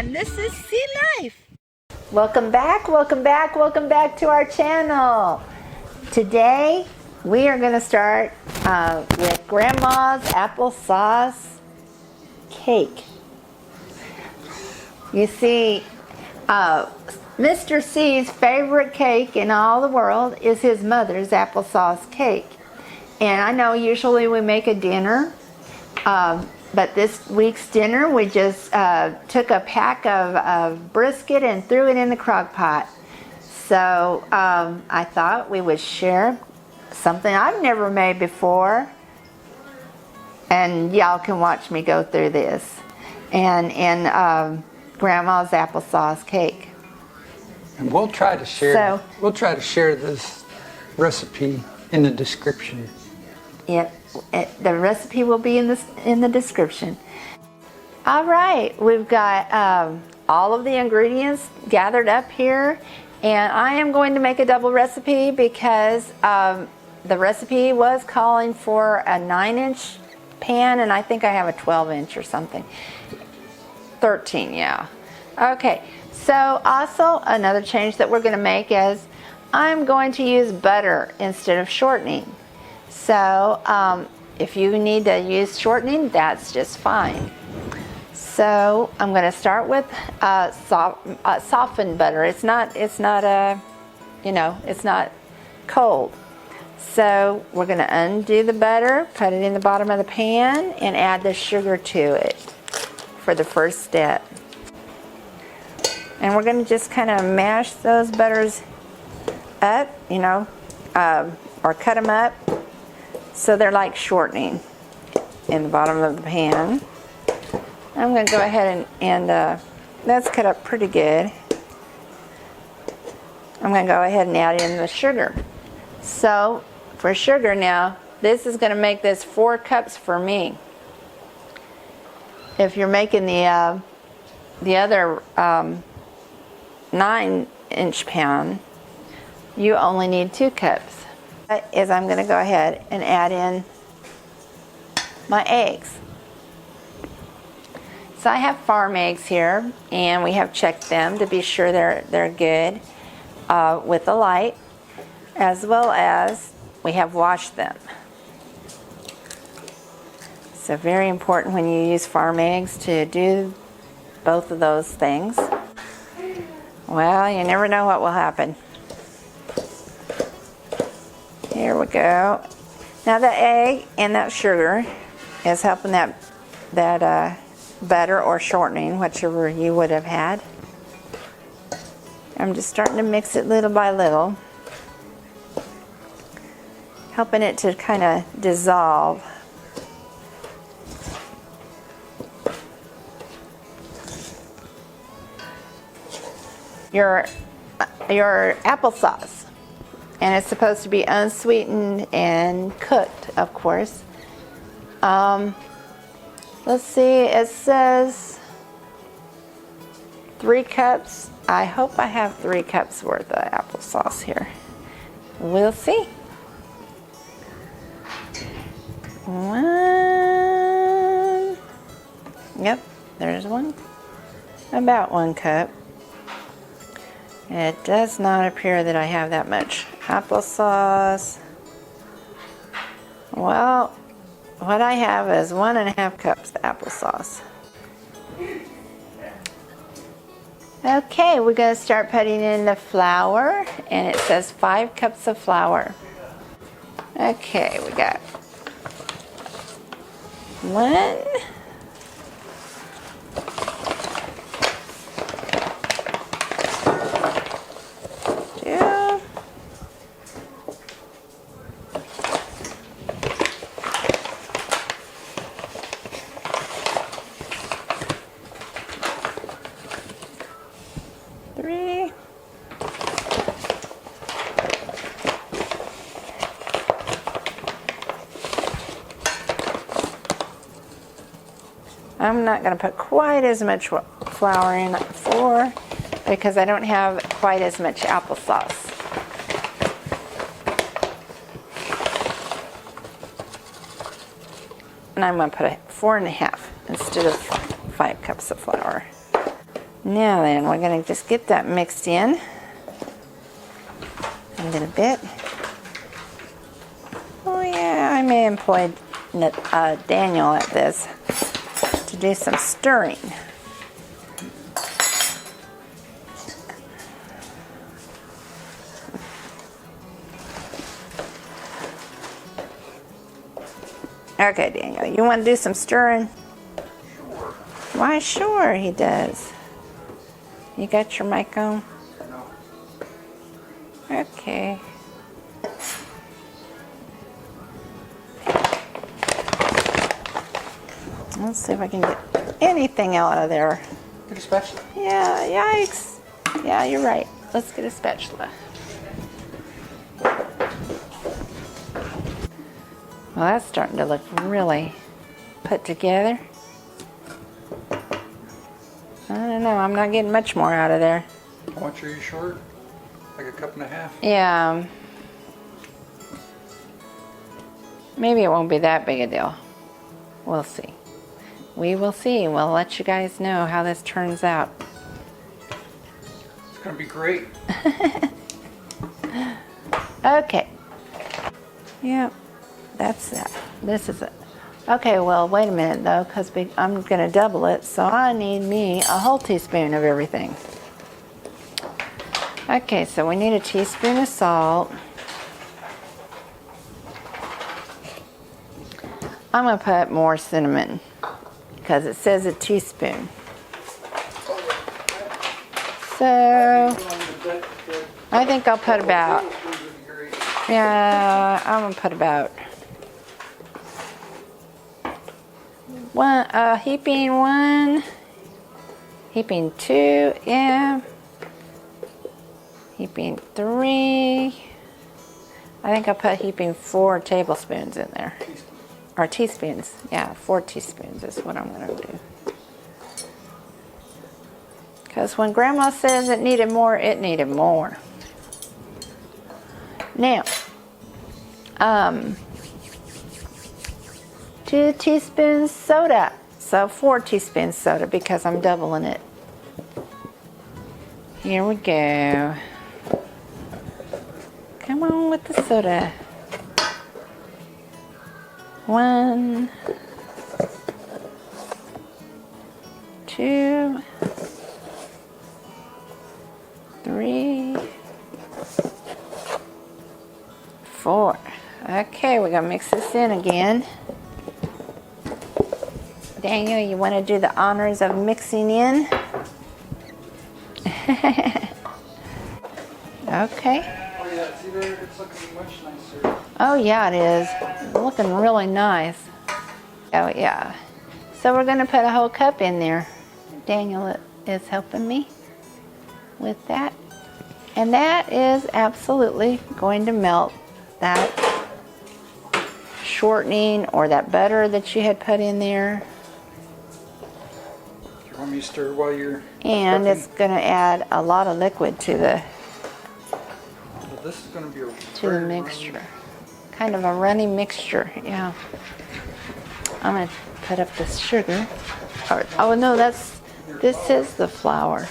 and this is Sea Life. Welcome back to our channel. Today we are going to start with Grandma's applesauce cake. You see, Mr. C's favorite cake in all the world is his mother's applesauce cake. And I know usually we make a dinner, but this week's dinner we just took a pack of brisket and threw it in the crock pot. So I thought we would share something I've never made before, and y'all can watch me go through this. And Grandma's applesauce cake. And we'll try to share. We'll try to share this recipe in the description. Yep, the recipe will be in the description. All right, we've got all of the ingredients gathered up here, and I am going to make a double recipe because the recipe was calling for a 9-inch pan, and I think I have a 12-inch or something. 13, yeah. Okay, so also another change that we're going to make is I'm going to use butter instead of shortening. So if you need to use shortening, that's just fine. So I'm going to start with softened butter. It's not cold. So we're going to undo the butter, put it in the bottom of the pan, and add the sugar to it for the first step. And we're going to just kind of mash those butters up, or cut them up so they're like shortening in the bottom of the pan. I'm going to go ahead and that's cut up pretty good. I'm going to go ahead and add in the sugar. So for sugar now, this is going to make this 4 cups for me. If you're making the other 9-inch pan, you only need 2 cups. Is I'm going to go ahead and add in my eggs. So I have farm eggs here, and we have checked them to be sure they're good with the light, as well as we have washed them. So very important when you use farm eggs to do both of those things. Well, you never know what will happen. Here we go. Now the egg and that sugar is helping that butter or shortening, whichever you would have had. I'm just starting to mix it little by little, helping it to kind of dissolve. Your applesauce, and it's supposed to be unsweetened and cooked, of course. Let's see, it says 3 cups. I hope I have 3 cups worth of applesauce here. We'll see. 1. Yep, there's 1. About 1 cup. It does not appear that I have that much applesauce. Well, what I have is 1.5 cups of applesauce. Okay, we're going to start putting in the flour, and it says 5 cups of flour. Okay, we got 1. 3. I'm not going to put quite as much flour in 4 because I don't have quite as much applesauce. And I'm going to put 4.5 instead of 5 cups of flour. Now then, we're going to just get that mixed in a little bit. Oh yeah, I may employ Daniel at this to do some stirring. Okay, Daniel, you want to do some stirring? Sure. Why, sure, he does. You got your mic on? No. Okay. Let's see if I can get anything out of there. Get a spatula. Yeah, yikes. Yeah, you're right. Let's get a spatula. Well, that's starting to look really put together. I don't know. I'm not getting much more out of there. How much are you short? Like a cup and a half? Yeah. Maybe it won't be that big a deal. We'll see. We will see. We'll let you guys know how this turns out. It's going to be great. Okay. Yep. That's that. This is it. Okay, well, wait a minute though, because I'm going to double it, so I need me a whole teaspoon of everything. Okay, so we need a teaspoon of salt. I'm going to put more cinnamon because it says a teaspoon. So I think I'll put about, yeah, I'm going to put about heaping 1, heaping 2, yeah, heaping 3. I think I'll put heaping 4 tablespoons in there. Or teaspoons, yeah, 4 teaspoons is what I'm going to do. Because when Grandma says it needed more, it needed more. Now, 2 teaspoons soda. So 4 teaspoons soda because I'm doubling it. Here we go. Come on with the soda. 1, 2, 3, 4. Okay, we're gonna mix this in again. Daniel, you want to do the honors of mixing in? Okay. Oh yeah, see there? It's looking much nicer. Oh yeah, it is. It's looking really nice. Oh yeah. So we're going to put a whole cup in there. Daniel is helping me with that. And that is absolutely going to melt that shortening or that butter that you had put in there. Do you want me to stir while you're And prepping? it's going to add a lot of liquid to the Well, this is going to be a the mixture. Kind of a runny mixture, yeah. I'm going to put up the sugar. Oh no, this is the flour.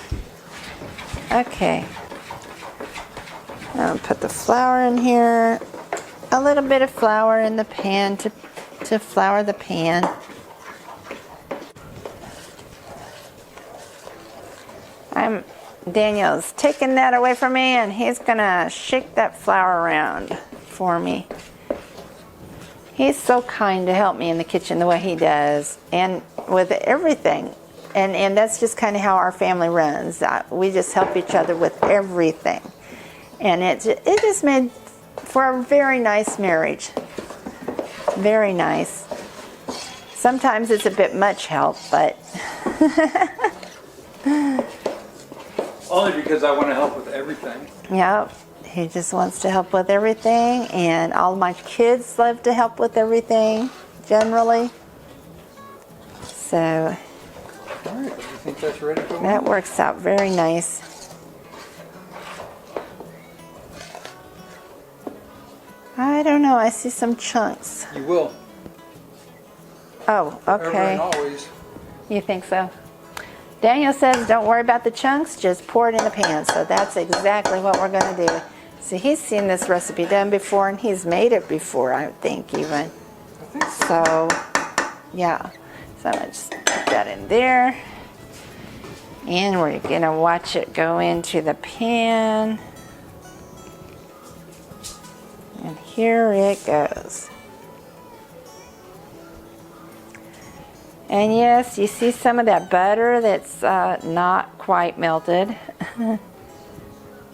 Okay. I'm going to put the flour in here. A little bit of flour in the pan to flour the pan. Daniel's taking that away from me and he's going to shake that flour around for me. He's so kind to help me in the kitchen the way he does and with everything. And that's just kind of how our family runs. We just help each other with everything. And it just made for a very nice marriage. Very nice. Sometimes it's a bit much help, but... Only because I want to help with everything. Yep. He just wants to help with everything, and all my kids love to help with everything, generally. So All right, do you think that's ready to go? that works out very nice. I don't know, I see some chunks. You will. Oh, Ever okay. and always. You think so? Daniel says don't worry about the chunks, just pour it in the pan. So that's exactly what we're going to do. See, he's seen this recipe done before, and he's made it before, I think, even. I think so. So, yeah. So I'm going to just put that in there. And we're going to watch it go into the pan. And here it goes. And yes, you see some of that butter that's not quite melted.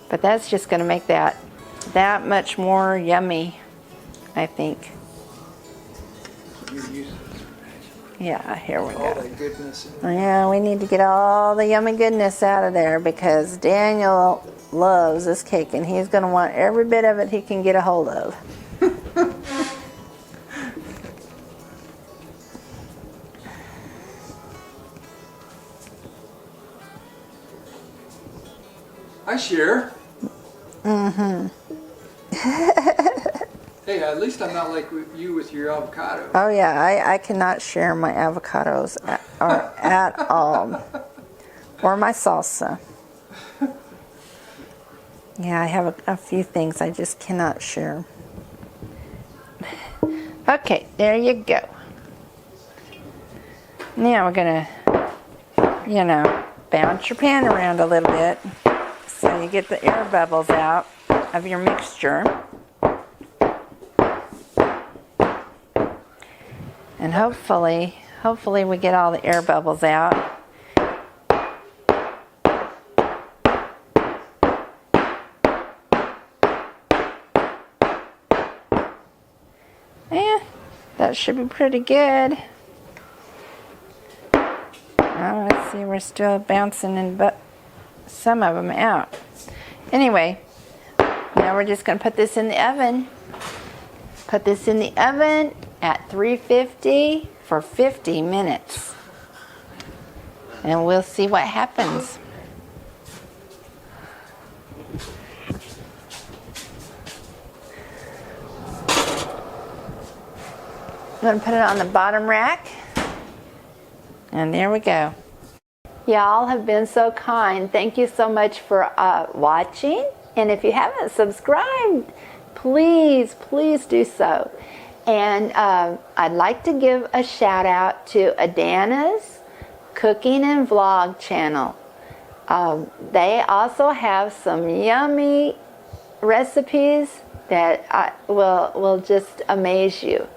But that's just going to make that much more yummy, I think. Yeah, here we go. All that goodness in there. Yeah, we need to get all the yummy goodness out of there because Daniel loves this cake and he's going to want every bit of it he can get a hold of. I share. Mm-hmm. Hey, at least I'm not like you with your avocado. Oh yeah, I cannot share my avocados at all. Or my salsa. Yeah, I have a few things I just cannot share. Okay, there you go. Now we're gonna, bounce your pan around a little bit so you get the air bubbles out of your mixture. And hopefully we get all the air bubbles out. Yeah, that should be pretty good. Oh, let's see, we're still bouncing some of them out. Anyway, now we're just going to put this in the oven. Put this in the oven at 350 for 50 minutes. And we'll see what happens. I'm going to put it on the bottom rack. And there we go. Y'all have been so kind. Thank you so much for watching. And if you haven't subscribed, please do so. And I'd like to give a shout out to Adana's Cooking and Vlog channel. They also have some yummy recipes that will just amaze you.